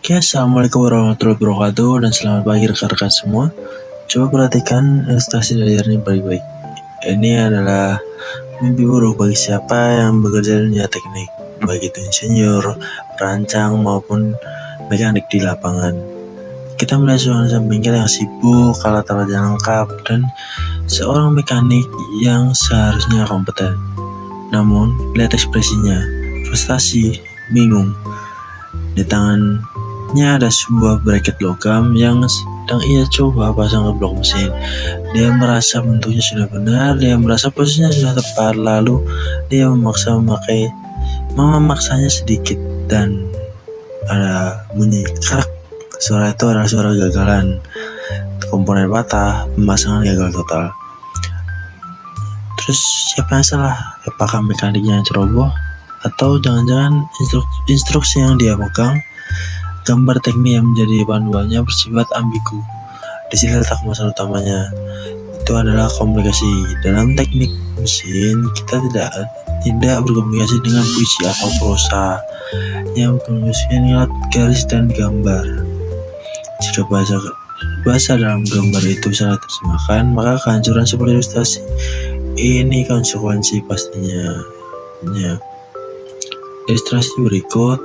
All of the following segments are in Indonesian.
Oke, assalamualaikum warahmatullahi wabarakatuh dan selamat pagi rekan-rekan semua. Coba perhatikan ilustrasi layar ini baik-baik. Ini adalah mimpi buruk bagi siapa yang bekerja di dunia teknik, baik itu insinyur, perancang maupun mekanik di lapangan. Kita melihat suasana bengkel yang sibuk, alat-alatnya lengkap, dan seorang mekanik yang seharusnya kompeten. Namun, lihat ekspresinya, frustasi, bingung. Di tangannya ada sebuah bracket logam yang sedang ia coba pasang ke blok mesin. Dia merasa bentuknya sudah benar, dia merasa posisinya sudah tepat, lalu dia memaksanya sedikit dan ada bunyi krak. Suara itu adalah suara gagalan, komponen patah, pemasangan gagal total. Terus siapa yang salah? Apakah mekaniknya yang ceroboh? Atau jangan-jangan instruksi yang dia pegang? Gambar teknik yang menjadi panduannya bersifat ambigu. Di sini letak masalah utamanya. Itu adalah komunikasi. Dalam teknik mesin, kita tidak berkomunikasi dengan puisi atau prosa, yang berkomunikasi lewat garis dan gambar. Jika bahasa dalam gambar itu salah terjemahkan, maka kehancuran seperti ilustrasi ini konsekuensi pastinya. Ilustrasi berikut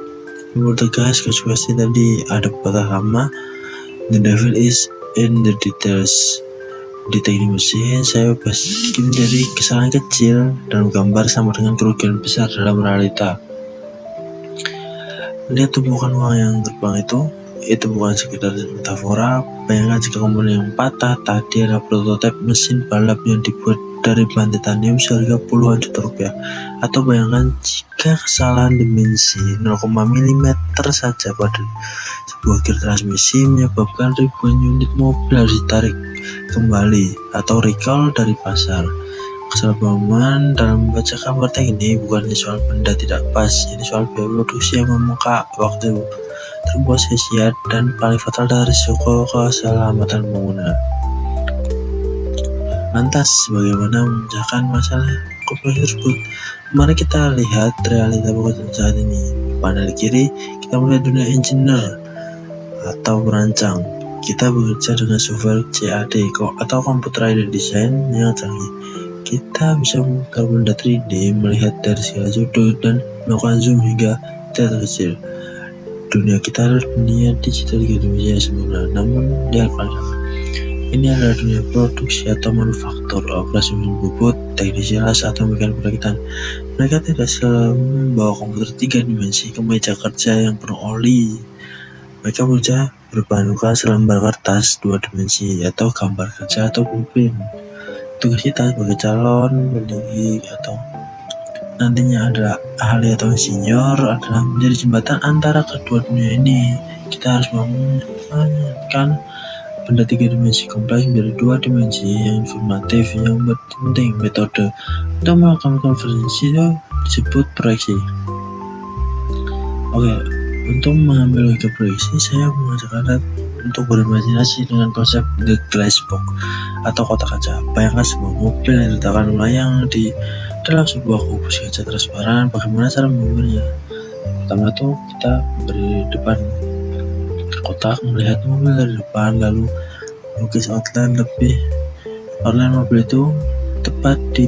mempertegas konsekuensi tadi. Ada patah lama, the devil is in the details. Di teknik mesin, saya sedikit menjadi kesalahan kecil dalam gambar sama dengan kerugian besar dalam realita. Lihat tumpukan uang yang terbang itu bukan sekedar metafora. Bayangkan jika komponen yang patah tadi adalah prototipe mesin balap yang dibuat dari bahan titanium seharga puluhan juta rupiah. Atau bayangkan jika kesalahan dimensi 0, mm saja pada sebuah gear transmisi menyebabkan ribuan unit mobil harus ditarik kembali atau recall dari pasar. Kesalahpahaman dalam membaca gambar teknik bukannya soal benda tidak pas, ini soal biaya produksi yang membengkak, waktu terbuat sia-sia, dan paling fatal dari risiko keselamatan pengguna. Lantas, bagaimana memecahkan masalah kompleks tersebut? Mari kita lihat realita pekerjaan saat ini. Panel kiri, kita melihat dunia engineer atau perancang. Kita bekerja dengan software CAD atau computer aided design yang canggih. Kita bisa menggambar benda 3D, melihat dari segala sudut, dan melakukan zoom hingga detail kecil. Dunia kita adalah dunia digital 3 dimensi yang sempurna, namun lihat pada ini adalah dunia produksi atau manufaktur, operasi mesin bubut, teknisi las atau mekanik perakitan. Mereka tidak selalu membawa komputer 3 dimensi ke meja kerja yang penuh oli. Mereka bekerja berpandukan selembar kertas 2 dimensi atau gambar kerja atau blueprint. Tugas kita sebagai calon pendidik atau nantinya adalah ahli atau insinyur adalah menjadi jembatan antara kedua dunia ini. Kita harus mengamankan benda 3 dimensi kompleks menjadi 2 dimensi yang informatif. Yang penting metode untuk melakukan konvergensi itu disebut proyeksi. Oke, untuk mengambil logika proyeksi, saya mengajak Anda untuk berimajinasi dengan konsep the glass box atau kotak kaca. Bayangkan sebuah mobil yang diletakkan melayang di dalam sebuah kubus kaca transparan. Bagaimana cara membuatnya? Pertama itu kita beri depan kotak, melihat mobil dari depan, lalu melukis outline mobil itu tepat di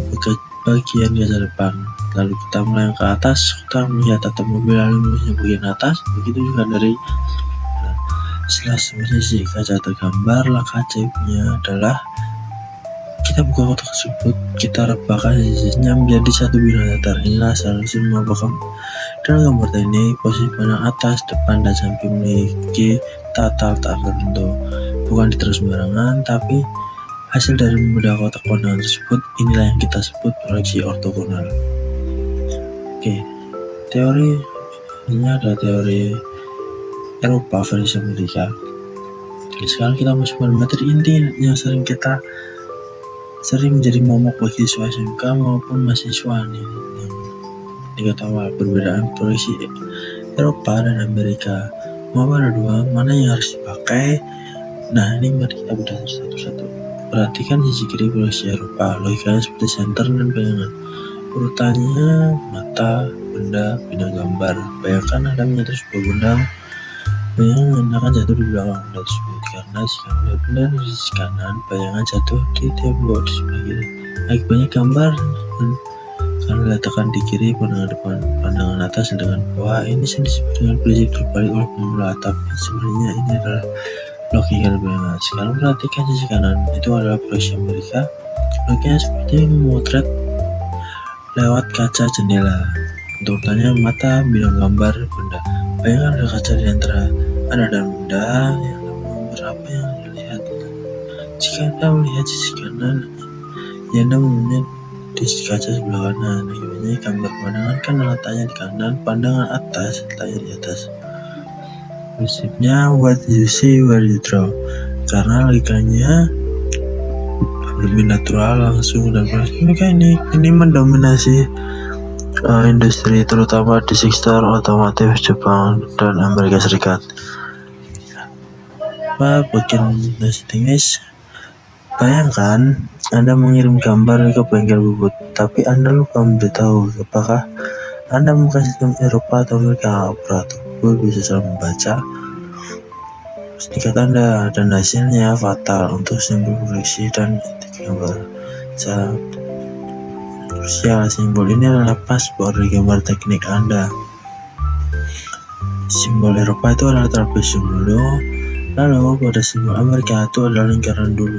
bagian kaca depan. Lalu kita melayang ke atas, kita melihat atap mobil lalu menulisnya bagian atas. Begitu juga dari setelah posisi kaca tergambar, langkah selanjutnya adalah kita buka kotak tersebut, kita rebahkan sisinya menjadi satu bidang datar. Inilah solusi merupakan dalam gambar teknik. Posisi pandang atas, depan, dan samping memiliki tata letak tertentu, bukan ditaruh sembarangan, tapi hasil dari membedah kotak pandangan tersebut. Inilah yang kita sebut proyeksi ortogonal. Oke, teori ini adalah teori Eropa versi Amerika. Sekarang kita masuk pada materi inti yang sering menjadi momok bagi siswa SMK maupun mahasiswa nih, yang diketahui perbedaan proyeksi Eropa dan Amerika. Mau ada dua, mana yang harus dipakai? Nah, ini mari kita bedah satu-satu. Perhatikan sisi kiri proyeksi Eropa, logikanya seperti center dan bayangan. Urutannya mata, benda, bidang gambar. Bayangkan Anda menyatu sebuah benda bayangan akan jatuh di belakang flat speed karena jika melihat benar di sisi kanan, bayangan jatuh di tembok di sebelah kiri. Akibatnya gambar akan diletakkan di kiri, pandangan depan, pandangan atas, sedangkan bawah. Ini disebut dengan prinsip terbalik oleh pemula, tapi sebenarnya ini adalah logika bayangan. Sekarang perhatikan sisi kanan, itu adalah proyeksi Amerika. Logikanya seperti memotret lewat kaca jendela. Untuk tanya mata bilang gambar benda. Bayangkan ada kaca di antara Anda dan benda yang gambar apa yang Anda lihat. Jika Anda melihat sisi kanan, ya Anda melihat di kaca sebelah kanan. Akibatnya gambar pandangan kan letaknya di kanan, pandangan atas letaknya di atas. Prinsipnya what you see where you draw. Karena logikanya lebih natural, langsung, dan mereka ini mendominasi industri terutama di sektor otomotif Jepang dan Amerika Serikat. Bagian teknis, bayangkan Anda mengirim gambar ke bengkel bubut, tapi Anda lupa memberitahu apakah Anda memakai sistem Eropa atau Amerika. Operator bubut bisa salah membaca singkat Anda dan hasilnya fatal untuk simbol koreksi dan inti gambar. Simbol ini adalah paspor di gambar teknik Anda. Simbol Eropa itu adalah trapesium dulu, lalu pada simbol Amerika itu adalah lingkaran dulu.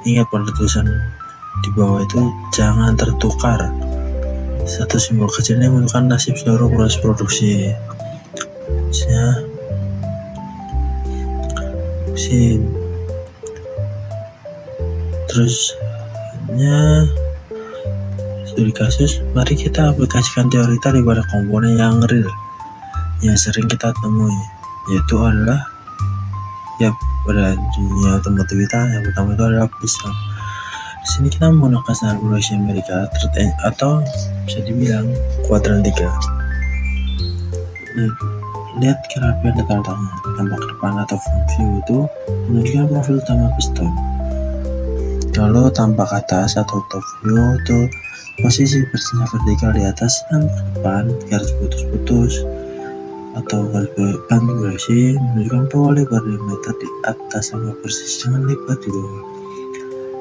Ingat pada tulisan di bawah itu jangan tertukar. Satu simbol kecil ini menentukan nasib seluruh proses produksi. Terusnya studi kasus, mari kita aplikasikan teori tadi pada komponen yang real yang sering kita temui, yaitu adalah pada dunia otomotif kita. Yang pertama itu adalah piston. Di sini kita menggunakan standar produksi Amerika atau bisa dibilang kuadran 3. Lihat kerapian data-datanya. Tampak ke depan atau front view itu menunjukkan profil utama piston. Lalu tampak atas atau top view itu posisi bersihnya vertikal di atas dan ke depan, garis putus-putus atau garis bantu bersih menunjukkan bahwa lebar diameter di atas sama persis dengan lebar di bawah.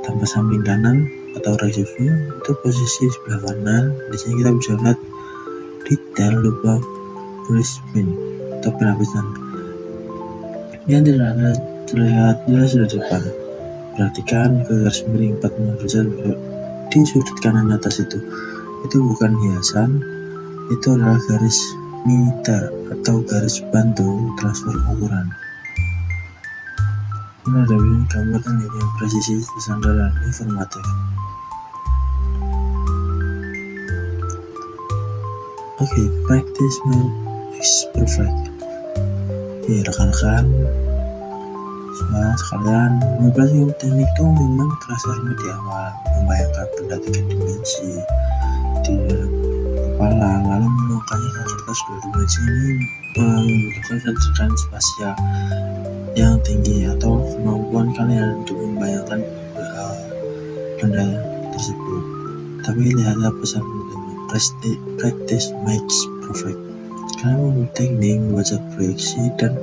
Tambah samping kanan atau right view itu posisi sebelah kanan. Di sini kita bisa lihat detail lubang brisbane atau penapisan yang tidak terlihat jelas dari depan. Perhatikan ke garis miring 45 derajat di sudut kanan atas itu bukan hiasan, itu adalah garis meter atau garis bantu transfer ukuran. Ini ada gambar yang presisi, standar, dan informatif. Practice makes perfect. Rekan-rekan sekalian, mempelajari teknik itu memang terasa rumit di awal. Membayangkan benda 3 dimensi di dalam kepala, lalu menuangkannya ke kertas 2 dimensi ini membutuhkan kecerdasan spasial yang tinggi atau kemampuan kalian untuk membayangkan benda tersebut. Tapi lihatlah pesan utama, practice makes perfect. Kalian memiliki teknik membaca proyeksi dan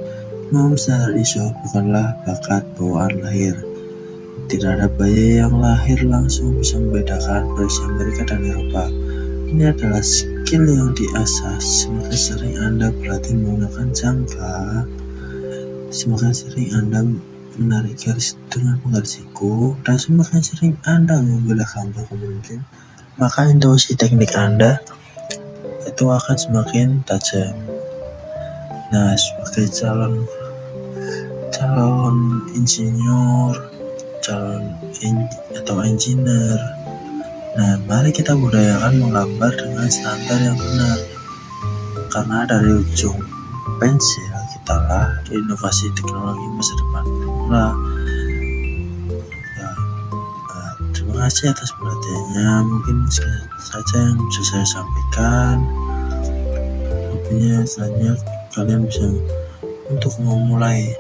memahami standar ISO bukanlah bakat bawaan lahir. Tidak ada bayi yang lahir langsung bisa membedakan proyeksi Amerika dan Eropa. Ini adalah skill yang diasah. Semakin sering Anda berlatih menggunakan jangka, semakin sering Anda menarik garis dengan penggaris siku, dan semakin sering Anda membelah gambar mungkin, maka intuisi teknik Anda itu akan semakin tajam. Nah, sebagai calon insinyur, atau engineer, nah mari kita budayakan menggambar dengan standar yang benar, karena dari ujung pensil kita lah inovasi teknologi masa depan. Terima kasih atas perhatiannya. Mungkin saja yang bisa saya sampaikan. Intinya selanjutnya kalian bisa untuk memulai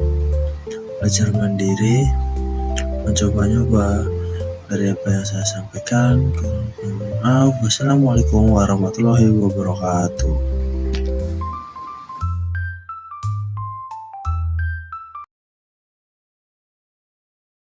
belajar mandiri, mencoba-nyoba dari apa yang saya sampaikan. Wassalamualaikum warahmatullahi wabarakatuh.